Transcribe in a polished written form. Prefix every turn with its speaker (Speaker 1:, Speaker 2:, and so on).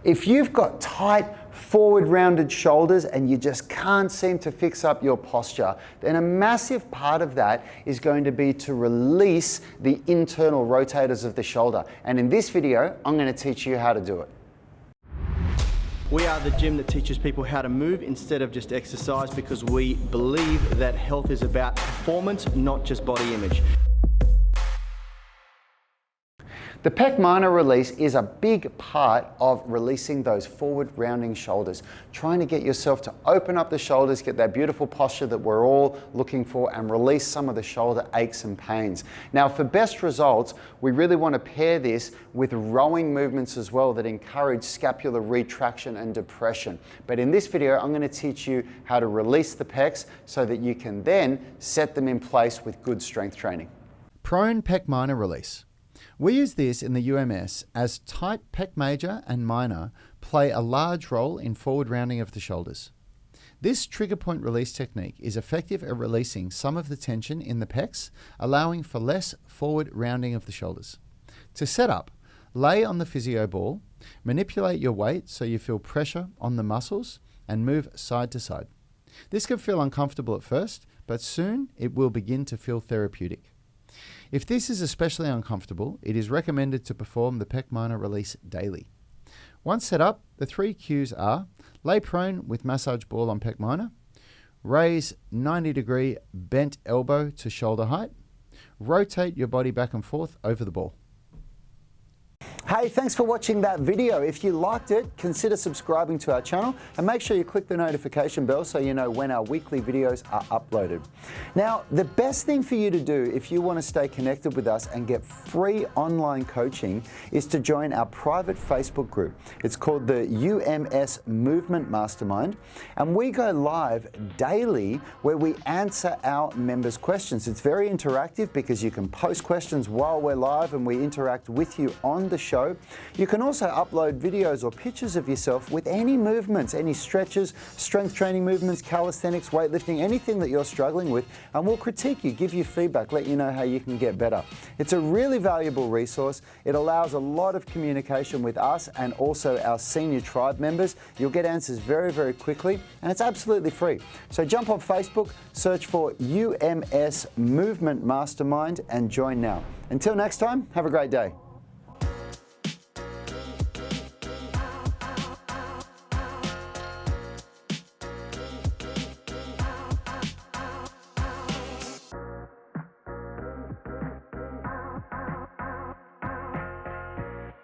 Speaker 1: If you've got tight, forward rounded shoulders and you just can't seem to fix up your posture, then a massive part of that is going to be to release the internal rotators of the shoulder. And in this video, I'm going to teach you how to do it.
Speaker 2: We are the gym that teaches people how to move instead of just exercise, because we believe that health is about performance, not just body image.
Speaker 1: The pec minor release is a big part of releasing those forward rounding shoulders, trying to get yourself to open up the shoulders, get that beautiful posture that we're all looking for, and release some of the shoulder aches and pains. Now, for best results, we really want to pair this with rowing movements as well that encourage scapular retraction and depression. But in this video, I'm going to teach you how to release the pecs so that you can then set them in place with good strength training.
Speaker 3: Prone pec minor release. We use this in the UMS as tight pec major and minor play a large role in forward rounding of the shoulders. This trigger point release technique is effective at releasing some of the tension in the pecs, allowing for less forward rounding of the shoulders. To set up, lay on the physio ball, manipulate your weight so you feel pressure on the muscles, and move side to side. This can feel uncomfortable at first, but soon it will begin to feel therapeutic. If this is especially uncomfortable, it is recommended to perform the pec minor release daily. Once set up, the 3 cues are: lay prone with massage ball on pec minor, raise 90-degree bent elbow to shoulder height, rotate your body back and forth over the ball.
Speaker 1: Hey, thanks for watching that video. If you liked it, consider subscribing to our channel and make sure you click the notification bell so you know when our weekly videos are uploaded. Now, the best thing for you to do if you want to stay connected with us and get free online coaching is to join our private Facebook group. It's called the UMS Movement Mastermind, and we go live daily where we answer our members' questions. It's very interactive because you can post questions while we're live and we interact with you on the show. You can also upload videos or pictures of yourself with any movements, any stretches, strength training movements, calisthenics, weightlifting, anything that you're struggling with, and we'll critique you, give you feedback, let you know how you can get better. It's a really valuable resource. It allows a lot of communication with us and also our senior tribe members. You'll get answers very, very quickly, and it's absolutely free. So jump on Facebook, search for UMS Movement Mastermind and join now. Until next time, have a great day.